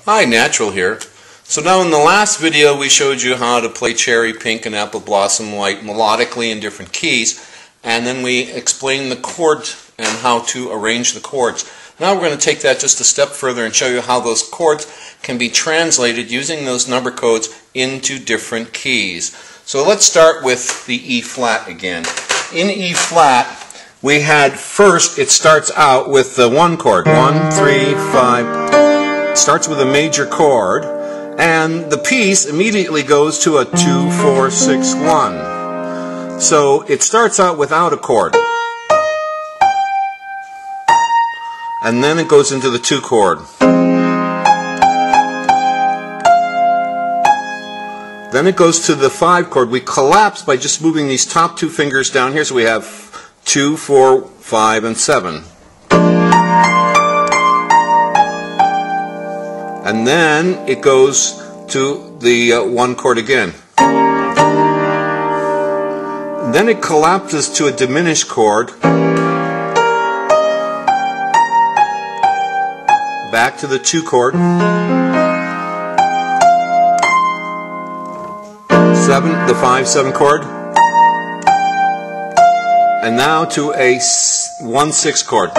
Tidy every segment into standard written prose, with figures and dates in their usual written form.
Hi, Natural here. So now in the last video we showed you how to play Cherry Pink and Apple Blossom White melodically in different keys, and then we explained the chord and how to arrange the chords. Now we're going to take that just a step further and show you how those chords can be translated using those number codes into different keys. So let's start with the E flat again. In E flat we had first, it starts out with the 1 chord, 1, 3, 5. Starts with a major chord, and the piece immediately goes to a 2, 4, 6, 1. So it starts out without a chord, and then it goes into the 2 chord. Then it goes to the 5 chord. We collapse by just moving these top 2 fingers down here, so we have 2, 4, 5, and 7. And then it goes to the 1 chord again. And then it collapses to a diminished chord, back to the 2 chord, 7, the 5, 7 chord, and now to a 1, 6 chord.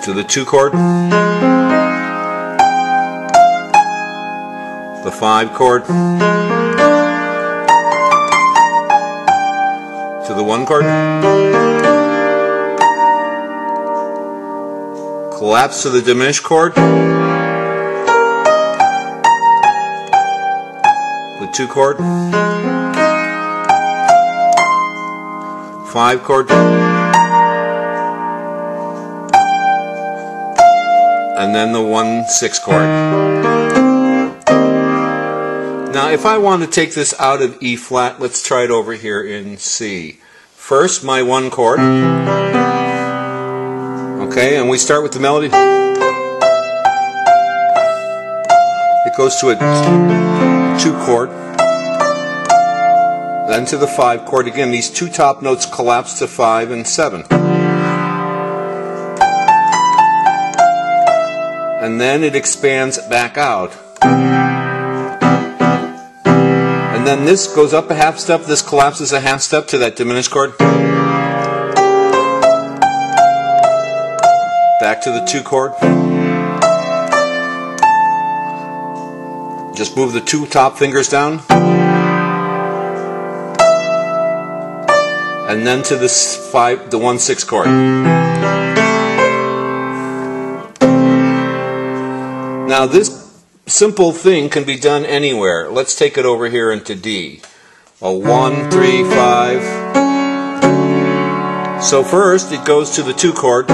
To the 2 chord, the 5 chord, to the 1 chord, collapse to the diminished chord, the 2 chord, 5 chord, and then the 1, 6 chord. Now if I want to take this out of E flat, let's try it over here in C. First my 1 chord. Okay, and we start with the melody. It goes to a 2 chord, then to the 5 chord. Again, these 2 top notes collapse to 5 and 7. And then it expands back out. And then this goes up a half step, this collapses a half step to that diminished chord. Back to the 2 chord. Just move the 2 top fingers down. And then to the 1, 6 chord. Now this simple thing can be done anywhere. Let's take it over here into D. A 1, 3, 5. So first it goes to the 2 chord.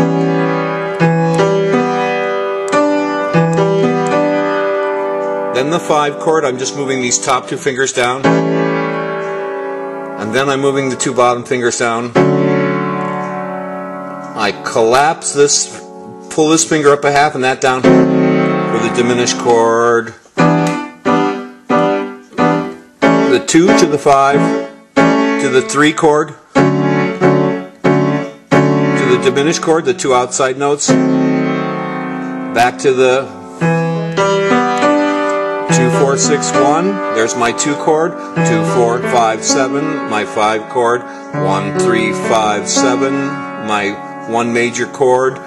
Then the 5 chord. I'm just moving these top 2 fingers down. And then I'm moving the 2 bottom fingers down. I collapse this, pull this finger up a half and that down. For the diminished chord, the 2 to the 5, to the 3 chord, to the diminished chord, the 2 outside notes, back to the 2, 4, 6, 1, there's my 2 chord, 2, 4, 5, 7, my 5 chord, 1, 3, 5, 7, my 1 major chord,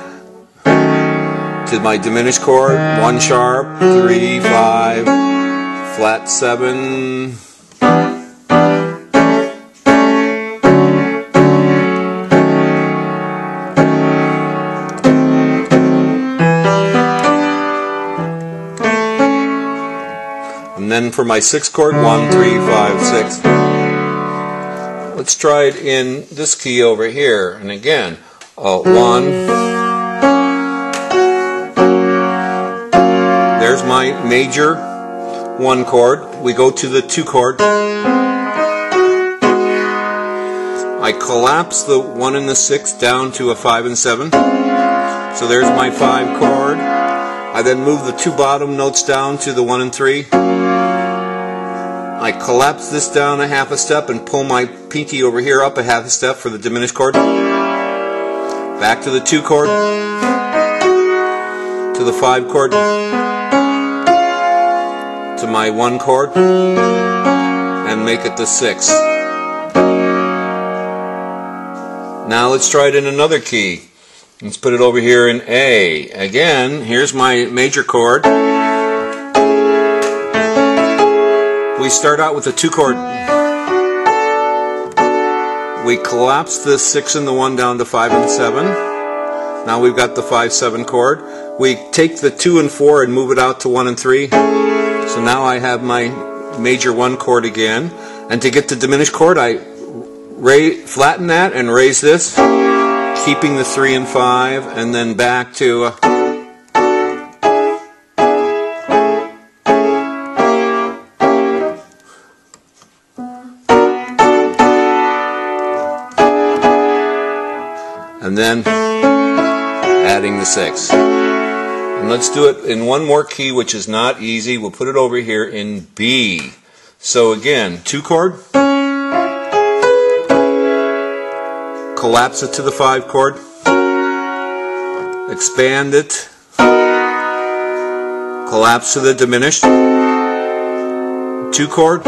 to my diminished chord, 1 sharp, 3, 5, flat 7, and then for my 6 chord, 1, 3, 5, 6. Let's try it in this key over here, and again, 1. There's my major 1 chord. We go to the 2 chord. I collapse the 1 and the 6 down to a 5 and 7. So there's my 5 chord. I then move the 2 bottom notes down to the 1 and 3. I collapse this down a half a step and pull my pinky over here up a half a step for the diminished chord. Back to the 2 chord, to the 5 chord, to my 1 chord, and make it the 6. Now let's try it in another key. Let's put it over here in A. Again, here's my major chord. We start out with a 2 chord. We collapse the 6 and the 1 down to 5 and 7. Now we've got the 5-7 chord. We take the 2 and 4 and move it out to 1 and 3. So now I have my major 1 chord again. And to get the diminished chord, I flatten that and raise this, keeping the 3 and 5, and then back to and then adding the 6. And let's do it in one more key, which is not easy. We'll put it over here in B. So again, 2 chord, collapse it to the 5 chord, expand it, collapse to the diminished, 2 chord,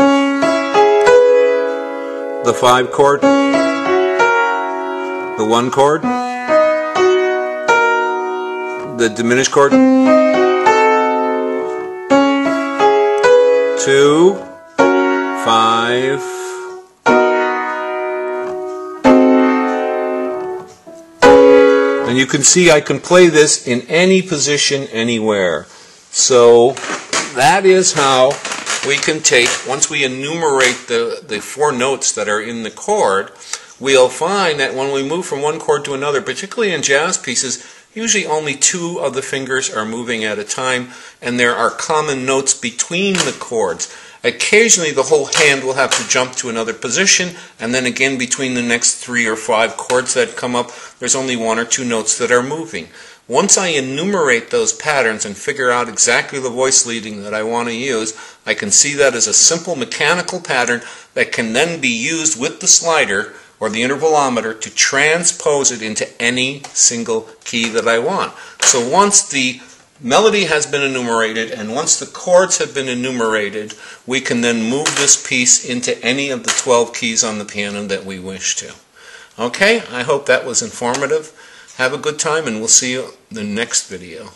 the 5 chord, the 1 chord, the diminished chord, 2, 5, and you can see I can play this in any position anywhere. So that is how we can take, once we enumerate the 4 notes that are in the chord, we'll find that when we move from one chord to another, particularly in jazz pieces, usually only 2 of the fingers are moving at a time, and there are common notes between the chords. Occasionally the whole hand will have to jump to another position, and then again between the next 3 or 5 chords that come up, there's only 1 or 2 notes that are moving. Once I enumerate those patterns and figure out exactly the voice leading that I want to use, I can see that as a simple mechanical pattern that can then be used with the slider or the intervalometer to transpose it into any single key that I want. So once the melody has been enumerated and once the chords have been enumerated, we can then move this piece into any of the 12 keys on the piano that we wish to. Okay, I hope that was informative. Have a good time, and we'll see you in the next video.